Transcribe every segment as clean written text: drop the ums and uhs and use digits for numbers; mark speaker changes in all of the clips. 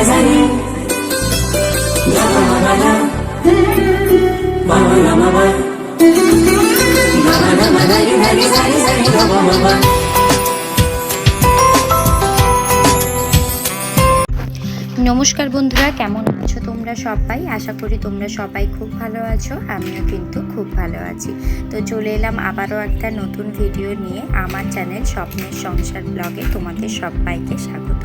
Speaker 1: নমস্কার বন্ধুরা, কেমন আছো তোমরা সবাই? আশা করি তোমরা সবাই খুব ভালো আছো। আমিও কিন্তু খুব ভালো আছি। তো চলে এলাম আবারও একটা নতুন ভিডিও নিয়ে আমার চ্যানেল স্বপ্নের সংসার ব্লগে তোমাদের সবাইকে স্বাগত।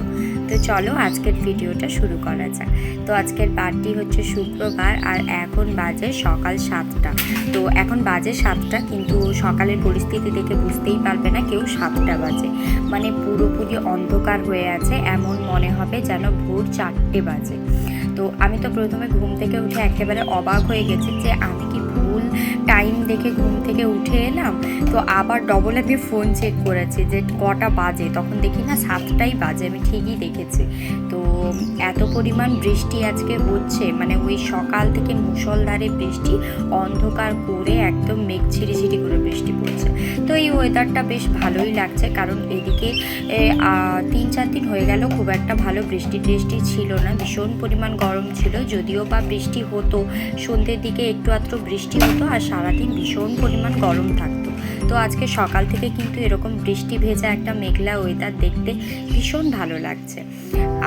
Speaker 1: তো চলো আজকের ভিডিওটা শুরু করা যাক। তো আজকের বারটি হচ্ছে শুক্রবার, আর এখন বাজে সকাল 7টা। তো এখন বাজে 7টা, কিন্তু সকালের পরিস্থিতি দেখে বুঝতেই পারবে না কেউ 7টা বাজে। মানে পুরোপুরি অন্ধকার হয়ে আছে, এমন মনে হবে যেন ভোর 4টে বাজে। তো আমি তো প্রথমে ঘুম থেকে উঠে একেবারে অবাক হয়ে গেছি যে আমি কি ভুল টাইম দেখে ঘুম থেকে উঠে এলাম। তো আবার ডবল আমি ফোন চেক করেছি যে কটা বাজে, তখন দেখি না 7টাই বাজে। আমি ঠিকই দেখেছি। তো এত পরিমাণ বৃষ্টি আজকে হচ্ছে, মানে ওই সকাল থেকে মুষলধারে বৃষ্টি, অন্ধকার করে একদম মেঘ ছিড়ি করে বৃষ্টি পড়ছে। তো এই ওয়েদারটা বেশ ভালোই লাগছে, কারণ এদিকে 3-4 দিন হয়ে গেল খুব একটা ভালো বৃষ্টি ছিল না, ভীষণ পরিমাণ গরম ছিল। যদিও বা বৃষ্টি হতো, সন্ধ্যের দিকে একটু আধটু বৃষ্টি হতো, আর সারাদিন ভীষণ পরিমাণ গরম থাকতো। তো আজকে সকাল থেকে কিন্তু এরকম বৃষ্টি ভেজা একটা মেঘলা ওয়েদার দেখতে ভীষণ ভালো লাগছে।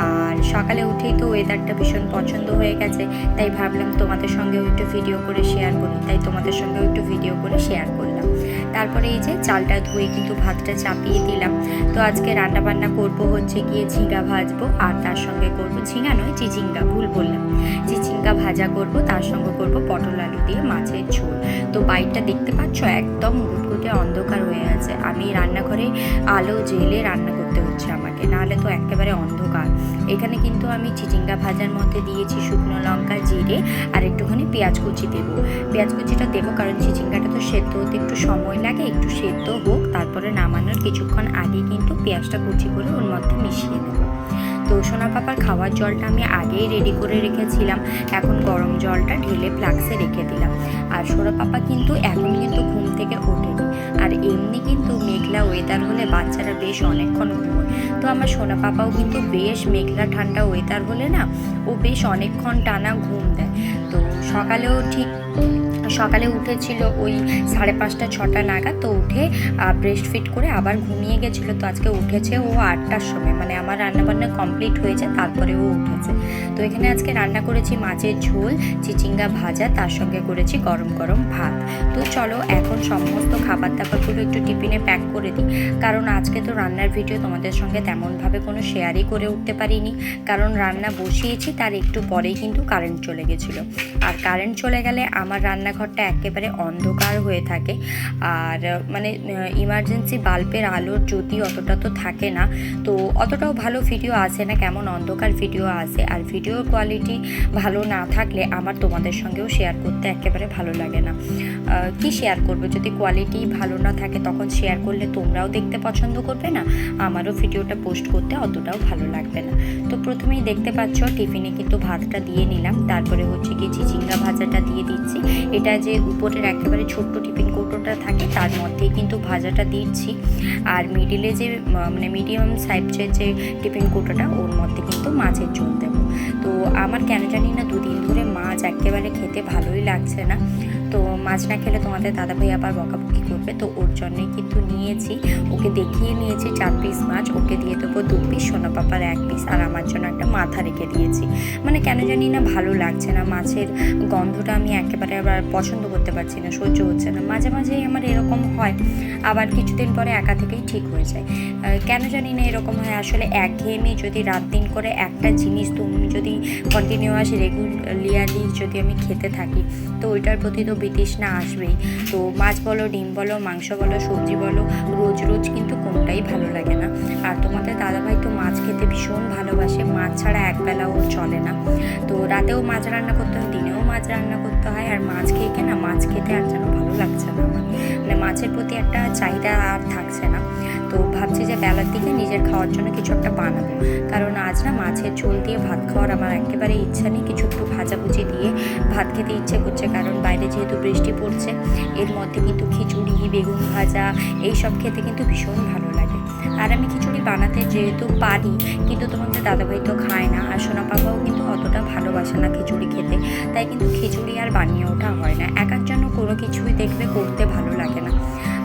Speaker 1: আর সকালে উঠেই তো ওয়েদারটা ভীষণ পছন্দ হয়ে গেছে, তাই ভাবলাম তোমাদের সঙ্গেও একটু ভিডিও করে শেয়ার করি। তাই তোমাদের সঙ্গেও একটু ভিডিও করে শেয়ার করলাম। তারপরে এই যে চালটা ধুয়ে কিন্তু ভাতটা চাপিয়ে দিলাম। তো আজকে রান্নাবান্না করব হচ্ছে গিয়ে ঝিঙ্গা ভাজবো, আর তার সঙ্গে করব ঝিঙ্গা নয় চিচিঙ্গা, ভুল বললাম, চিচিঙ্গা ভাজা করব, তার সঙ্গে করব পটল আলু দিয়ে মাছের ঝোল। তো বাইরটা দেখতে পাচ্ছ একদম গুটগুটে অন্ধকার হয়ে আছে। আমি রান্নাঘরে আলো জেলে রান্না করতে হচ্ছে আমাকে, নাহলে তো একেবারে অন্ধকার। এখানে কিন্তু আমি চিচিঙ্গা ভাজার মধ্যে দিয়েছি শুকনো লঙ্কা, জিরে আর একটুখানি পেঁয়াজ কুচি দেবো। পেঁয়াজ কুচিটা দেবো কারণ চিচিঙ্গাটা তো সেদ্ধ হতে একটু সময় লাগে, একটু সেদ্ধ হোক, তারপরে নামানোর কিছুক্ষণ আগে কিন্তু পেঁয়াজটা কুচি করে ওর মধ্যে মিশিয়ে নেবো। তো সোনা পাপার খাওয়ার জলটা আমি আগেই রেডি করে রেখেছিলাম, এখন গরম জলটা ঢেলে ফ্লাক্সে রেখে দিলাম। আর সোনা পাপা কিন্তু এখন কিন্তু ঘুম থেকে ওঠেনি, আর এমনি কিন্তু মেঘলা ওয়েদার হলে বাচ্চারা বেশ অনেকক্ষণ ঘুমোয়। তো আমার সোনা পাপাও কিন্তু বেশ মেঘলা ঠান্ডা ওয়েদার হলে না, ও বেশ অনেকক্ষণ টানা ঘুম দেয়। তো সকালে উঠেছিল ওই 5:30-6টা নাগাদ। তো উঠে ব্রেস্ট ফিট করে আবার ঘুমিয়ে গেছিলো। তো আজকে উঠেছে ও 8টার সময়, মানে আমার রান্নাবান্না কমপ্লিট হয়েছে তারপরে ও উঠেছে। তো এখানে আজকে রান্না করেছি মাছের ঝোল, চিচিঙ্গা ভাজা, তার সঙ্গে করেছি গরম গরম ভাত। তো চলো এখন সমস্ত খাবার দাবারগুলো একটু টিফিনে প্যাক করে দিই, কারণ আজকে তো রান্নার ভিডিও তোমাদের সঙ্গে তেমনভাবে কোনো শেয়ারই করে উঠতে পারিনি, কারণ রান্না বসিয়েছি তার একটু পরেই কিন্তু কারেন্ট চলে গেছিলো। আর কারেন্ট চলে গেলে আমার রান্নাঘরটা একেবারে অন্ধকার হয়ে থাকে, আর মানে ইমার্জেন্সি বাল্বের আলোর জ্যোতি অতটা তো থাকে না, তো অতটাও ভালো ভিডিও আসে না, কেমন অন্ধকার ভিডিও আসে। আর ভিডিওর কোয়ালিটি ভালো না থাকলে আমার তোমাদের সঙ্গেও শেয়ার করতে একেবারে ভালো লাগে না। কি শেয়ার করবো যদি কোয়ালিটি ভালো না থাকে? তখন শেয়ার করলে তোমরাও দেখতে পছন্দ করবে না, আমারও ভিডিওটা পোস্ট করতে অতটাও ভালো লাগবে না। তো প্রথমেই দেখতে পাচ্ছ টিফিনে কিন্তু ভাতটা দিয়ে নিলাম, তারপরে হচ্ছে কি চিচিঙ্গা ভাজাটা দিয়ে দিচ্ছি। এটা যে উপরের একেবারে ছোট্ট টিফিন কৌটোটা থাকে তার মধ্যেই কিন্তু ভাজাটা দিচ্ছি, আর মিডিলে যে মানে মিডিয়াম সাইজের যে টিফিন কৌটোটা ওর মধ্যে কিন্তু মাছের ঝোল দেবো। তো আমার কেন জানি না 2 দিন ধরে মাছ একেবারে খেতে ভালোই লাগছে না। তো মাছ না খেলে তোমাদের দাদাভাই আবার বকাবকি করবে, তো ওর জন্যই কিন্তু নিয়েছি, ওকে দেখিয়ে নিয়েছি 4 পিস মাছ, ওকে দিয়ে দেবো 2 পিস, সোনা পাপার 1 পিস, আর আমার জন্য একটা মাথা রেখে দিয়েছি। মানে কেন জানি না ভালো লাগছে না, মাছের গন্ধটা আমি একেবারে আবার পছন্দ করতে পারছি না, সহ্য হচ্ছে না। মাঝে মাঝেই আমার এরকম হয়, আবার কিছুদিন পরে একা থেকেই ঠিক হয়ে যায়। কেন জানি না এরকম হয়। আসলে একঘেয়েমি যদি রাত দিন করে একটা জিনিস তুমি যদি কন্টিনিউয়াস রেগুলারলি যদি আমি খেতে থাকি, তো ওইটার প্রতি তো বিতৃষ্ণা আসবেই। তো মাছ বলো, ডিম বলো, মাংস বলো, সবজি বলো, রোজ কিন্তু কোনোটাই ভালো লাগে না। আর তোমাদের দাদাভাই তো মাছ খেতে ভীষণ ভালোবাসে, মাছ ছাড়া একবেলাও চলে না। তো রাতেও মাছ রান্না করতে হয়, দিনেও মাছ রান্না করতে হয়, আর মাছ খেয়ে না মাছ খেতে আর যেন ভালো লাগছে না আমার, মানে মাছের প্রতি একটা আর চাহিদা আর থাকছে না। তো ভাবছি যে বেলার দিকে নিজের খাওয়ার জন্য কিছু একটা বানাবো, কারণ আজ না মাছের ঝোল দিয়ে ভাত খাওয়ার আমার একেবারে ইচ্ছা নেই। কিছু একটু ভাজাভুজি দিয়ে ভাত খেতে ইচ্ছে করছে, কারণ বাইরে যেহেতু বৃষ্টি পড়ছে। এর মধ্যে কিন্তু খিচুড়ি, বেগুন ভাজা এইসব খেতে কিন্তু ভীষণ ভালো লাগে। আর আমি খিচুড়ি বানাতে যেহেতু পারি, কিন্তু তোমাদের দাদাভাই তো খায় না, আর সোনা পাপাও কিন্তু অতটা ভালোবাসে না খিচুড়ি খেতে, তাই কিন্তু খিচুড়ি আর বানিয়ে ওঠা হয় না। একার জন্য কোনো কিছুই দেখবে করতে ভালো লাগে না।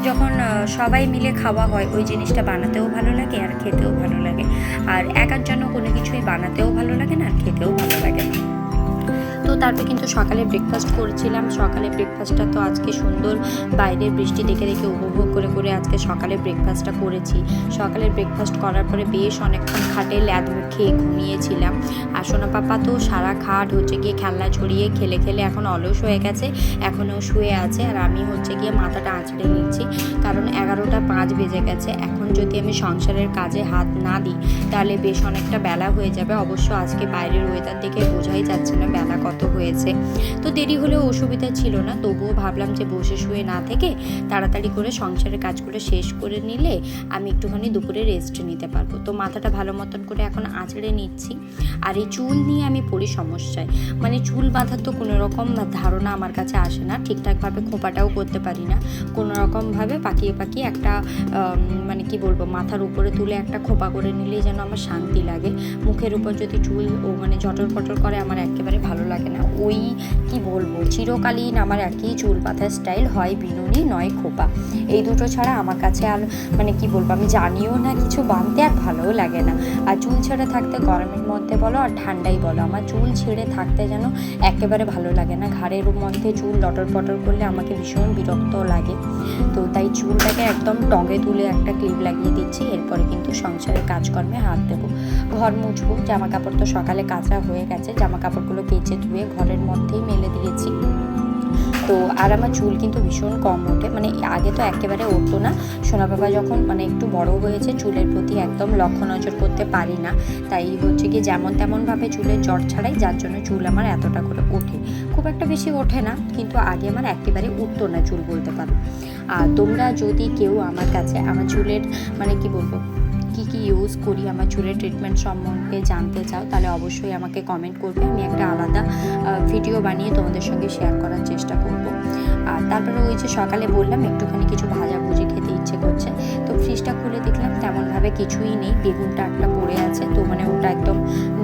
Speaker 1: যখন সবাই মিলে খাওয়া হয় ওই জিনিসটা বানাতেও ভালো লাগে আর খেতেও ভালো লাগে। আর একার জন্য কোনো কিছুই বানাতেও ভালো লাগে না আর খেতেও ভালো লাগে না। তো তারপরে কিন্তু সকালে ব্রেকফাস্ট করেছিলাম। সকালে ব্রেকফাস্টটা তো আজকে সুন্দর বাইরের বৃষ্টি দেখে দেখে উপভোগ করে করে আজকে সকালে ব্রেকফাস্টটা করেছি। সকালের ব্রেকফাস্ট করার পরে বেশ অনেকক্ষণ খাটে ল্যাদ খেয়ে ঘুমিয়েছিলাম। আর সোনা পাপা তো সারা খাট হচ্ছে গিয়ে খেলনা ছড়িয়ে খেলে খেলে এখন অলস হয়ে গেছে, এখনও শুয়ে আছে। আর আমি হচ্ছে গিয়ে মাথাটা আঁচড়ে নিচ্ছি, কারণ 11টা 5 বেজে গেছে। এখন যদি আমি সংসারের কাজে হাত না দিই তাহলে বেশ অনেকটা বেলা হয়ে যাবে। অবশ্য আজকে বাইরের ওয়েদার দেখে বোঝাই যাচ্ছে না বেলা কত হয়েছে। তো দেরি হলেও অসুবিধা ছিল না, তবুও ভাবলাম যে বসে শুয়ে না থেকে তাড়াতাড়ি করে সংসারের কাজগুলো শেষ করে নিলে আমি একটুখানি দুপুরে রেস্ট নিতে পারবো। তো মাথাটা ভালো মতন করে এখন আঁচড়ে নিচ্ছি। আর এই চুল নিয়ে আমি পড়ি সমস্যায়, মানে চুল বাঁধার তো কোনো রকম ধারণা আমার কাছে আসে না, ঠিকঠাকভাবে খোঁপাটাও করতে পারি না। কোনো রকমভাবে পাকিয়ে পাকিয়ে একটা মানে কি বলবো, মাথার উপরে তুলে একটা খোঁপা করে নিলেই যেন আমার শান্তি লাগে। মুখের উপর যদি চুল মানে জটর পটর করে আমার একেবারে ভালো লাগে না। ওই কি বলবো, চিরকালীন আমার একই চুল বাঁধার স্টাইল, হয় বিনুনি নয় খোপা, এই দুটো ছাড়া আমার কাছে আর মানে কি বলবো, আমি জানিও না কিছু বাঁধতে, আর ভালোও লাগে না। আর চুল ছেড়ে থাকতে গরমের মধ্যে বলো আর ঠান্ডাই বলো, আমার চুল ছেড়ে থাকতে যেন একেবারে ভালো লাগে না। ঘাড়ের মধ্যে চুল লটর পটর করলে আমাকে ভীষণ বিরক্ত লাগে। তো তাই চুলটাকে একদম টগে তুলে একটা ক্লিপ লাগিয়ে দিচ্ছি। এরপরে কিন্তু সংসারের কাজকর্মে হাত দেবো, ঘর মুছবো। জামা কাপড় তো সকালে কাচা হয়ে গেছে, জামা কাপড়গুলো কেচে ধুয়ে ঘরের মধ্যেই মেলে দিয়েছি। তো আর আমার চুল কিন্তু ভীষণ কম ওঠে, মানে আগে তো একেবারে উঠতো না। সোনা বাবা যখন মানে একটু বড় হয়েছে, চুলের প্রতি একদম লক্ষ্য নজর করতে পারি না, তাই হচ্ছে কি যেমন তেমনভাবে চুলের জট ছাড়াই, যার জন্য চুল আমার এতটা করে ওঠে। খুব একটা বেশি ওঠে না, কিন্তু আগে আমার একেবারে উঠতো না চুল বলতে পারো। আর তোমরা যদি কেউ আমার কাছে আমার চুলের মানে কি বলবো কি ইউজ করি, আমার চুলের ট্রিটমেন্ট সম্বন্ধে জানতে চাও, তাহলে অবশ্যই আমাকে কমেন্ট করবে। আমি একটা আলাদা ভিডিও বানিয়ে তোমাদের সঙ্গে শেয়ার করার চেষ্টা করব। আর তারপরে ওই যে সকালে বললাম একটুখানি কিছু ভাজাভুজি খেতে ইচ্ছে করছে, তো ফ্রিজটা খুলে দেখলাম তেমনভাবে কিছুই নেই। বেগুনটা একটা পড়ে আছে, তো মানে ওটা একদম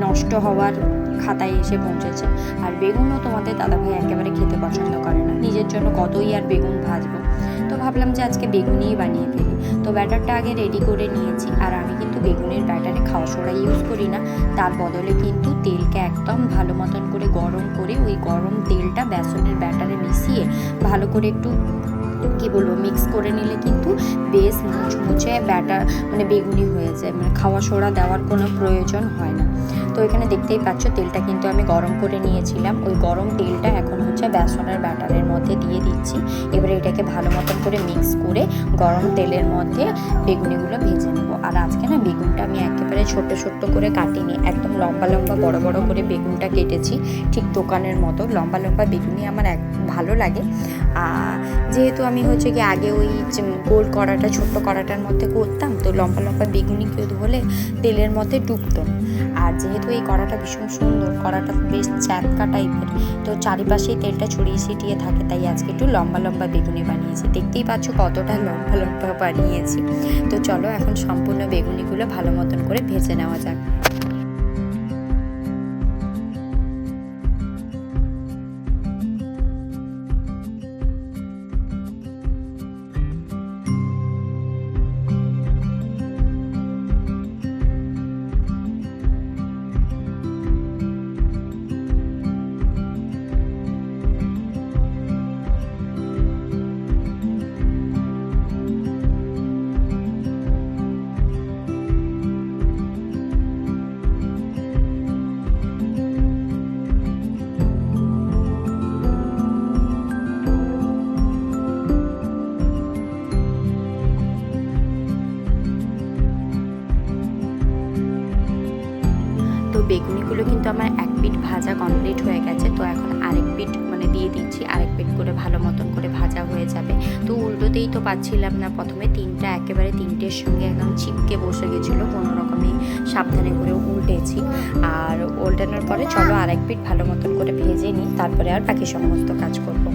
Speaker 1: নষ্ট হওয়ার খাতায় এসে পৌঁছেছে। আর বেগুনও তোমাদের দাদাভাই একেবারে খেতে পছন্দ করে না, নিজের জন্য কতই আর বেগুন ভাজবো। তো ভাবলাম যে আজকে বেগুনিই বানিয়ে ফেলি। তো ব্যাটারটা আগে রেডি করে নিয়েছি। আর আমি কিন্তু বেগুনের ব্যাটারে খাওয়া সোডা ইউজ করি না, তার বদলে কিন্তু তেলকে একদম ভালো মতন করে গরম করে ওই গরম তেলটা বেসনের ব্যাটারে মিশিয়ে ভালো করে একটু কি বলবো মিক্স করে নিলে কিন্তু বেশ মুচমুচে ব্যাটার মানে বেগুনি হয়ে যায়, মানে খাওয়া সোডা দেওয়ার কোনো প্রয়োজন হয় না। তো এখানে দেখতেই পাচ্ছ তেলটা কিন্তু আমি গরম করে নিয়েছিলাম, ওই গরম তেলটা এখন হচ্ছে বেসনের ব্যাটারের মধ্যে দিয়ে দিচ্ছি। এবারে এটাকে ভালো মতন করে মিক্স করে গরম তেলের মধ্যে বেগুনিগুলো ভেজে নেব। আর আজকে না বেগুনটা আমি একেবারে ছোট্ট ছোট্ট করে কাটিনি, একদম লম্বা লম্বা বড় বড় করে বেগুনটা কেটেছি, ঠিক দোকানের মতো লম্বা লম্বা বেগুনি আমার ভালো লাগে। যেহেতু আমি হচ্ছে কি আগে ওই গোল কড়াটা ছোট্ট কড়াটার মধ্যে করতাম, তো লম্বা লম্বা বেগুনি কেউ হলে তেলের মধ্যে ডুবতো। আর যেহেতু এই কড়াটা ভীষণ সুন্দর, কড়াটা বেশ চ্যাপকা টাইপের, তো চারিপাশেই তেলটা ছড়িয়ে ছিটিয়ে থাকে, তাই আজকে একটু লম্বা লম্বা বেগুনি বানিয়েছি। দেখতেই পাচ্ছ কতটা লম্বা লম্বা বানিয়েছি। তো চলো এখন সম্পূর্ণ বেগুনিগুলো ভালো মতন করে ভেজে নেওয়া যাক। বেগুনিগুলো কিন্তু আমার এক পিঠ ভাজা কমপ্লিট হয়ে গেছে। তো এখন আরেক পিঠ দিয়ে দিচ্ছি, আরেক পিঠ করে ভালো মতন করে ভাজা হয়ে যাবে। তো উল্টোতেই তো পাচ্ছিলাম না, প্রথমে তিনটা একেবারে তিনটের সঙ্গে একদম চিপকে বসে গেছিলো, কোনো রকমে সাবধানে করে উল্টেছি। আর উল্টানোর পরে চলো আরেক পিঠ ভালো মতন করে ভেজে নিই, তারপরে আর বাকি সমস্ত কাজ করবো।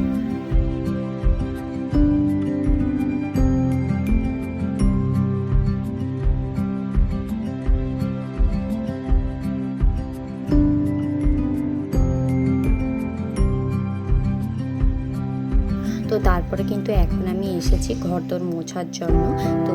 Speaker 1: তো তারপরে কিন্তু এখন আমি এসেছি ঘরদোর মোছার জন্য। তো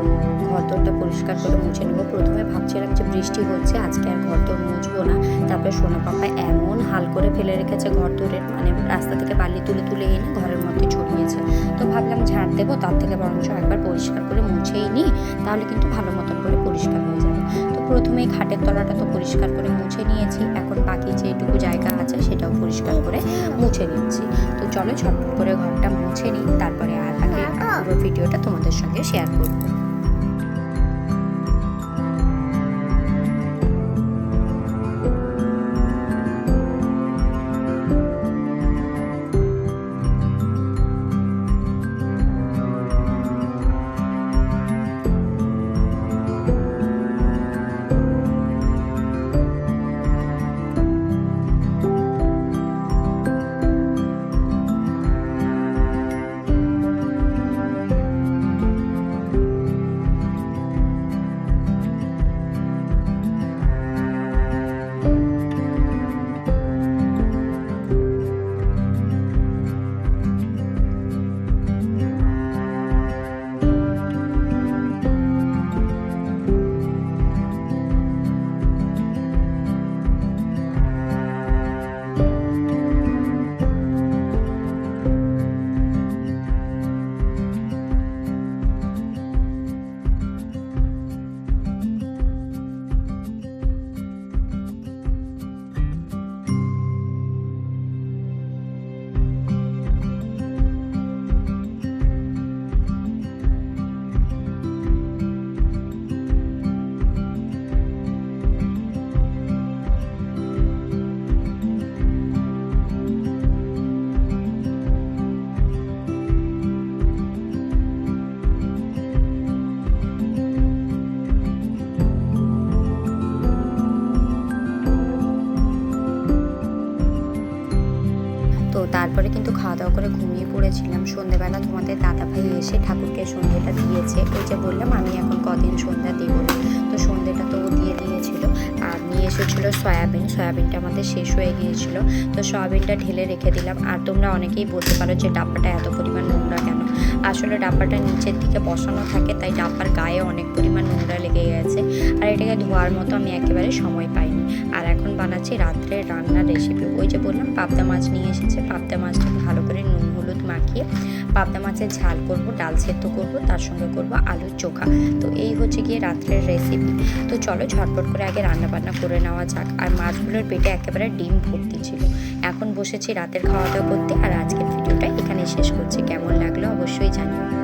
Speaker 1: ঘরদোরটা পরিষ্কার করে মুছে নেবো। প্রথমে ভাবছিলাম যে বৃষ্টি হচ্ছে, আজকে আর ঘরদোর মুছবো না। তারপরে সোনা পাপা এমন হাল করে ফেলে রেখেছে ঘরদোরের, রাস্তা থেকে বালি তুলে তুলে এনে ঘরের মধ্যে ছড়িয়েছে। তো ভাবলাম ঝাড় দেবো, তার থেকে বরঞ্চ একবার পরিষ্কার করে মুছেই নিই, তাহলে কিন্তু ভালো মতন করে পরিষ্কার হয়ে যাবে। তো প্রথমেই খাটের তলাটা তো পরিষ্কার করে মুছে নিয়েছি, এখন বাকি যেটুকু জায়গা আছে সেটাও পরিষ্কার করে মুছে নিচ্ছি। তো চলো ঝটপট করে ঘরটা মুছে নিই, তারপরে আর বাকি পুরো ভিডিওটা তোমাদের সঙ্গে শেয়ার করবো। তো তারপরে কিন্তু খাওয়া দাওয়া করে ঘুমিয়ে পড়েছিলাম। সন্ধ্যেবেলা তোমাদের দাদাভাই এসে ঠাকুরকে সন্ধ্যেটা দিয়েছে। ওই যে বললাম আমি এখন কদিন সন্ধ্যা দেবো না, তো সন্ধ্যেটা তো ও দিয়ে দিয়েছিল। আর নিয়ে এসেছিলো সয়াবিনটা আমাদের শেষ হয়ে গিয়েছিল, তো সয়াবিনটা ঢেলে রেখে দিলাম। আর তোমরা অনেকেই বলতে পারো যে ডাব্বাটা এত পরিমাণ নোংরা কেন। আসলে ডাব্বাটা নিচের দিকে বসানো থাকে, তাই ডাব্বার গায়ে অনেক পরিমাণ নোংরা লেগে গেছে, আর এটাকে ধোয়ার মতো আমি একেবারে সময় পাইনি। আর এখন বানাচ্ছি রাত্রের রান্নার রেসিপি। ওই যে বললাম পাবদা মাছ নিয়ে এসেছে, পাবদা মাছটা ভালো করে নুন হলুদ মাখিয়ে পাবদা মাছের ঝাল করব, ডাল সেদ্ধ করব, তার সঙ্গে করব আলুর চোখা। তো এই হচ্ছে গিয়ে রাত্রের রেসিপি। তো চলো ঝটপট করে আগে রান্না বান্না করে নেওয়া যাক। আর মাছগুলোর পেটে একেবারে ডিম ভর্তি ছিল। এখন বসেছি রাতের খাওয়া দাওয়া করতে। আর আজকের ভিডিওটা এখানে শেষ করছি। কেমন লাগলো অবশ্যই জানিও।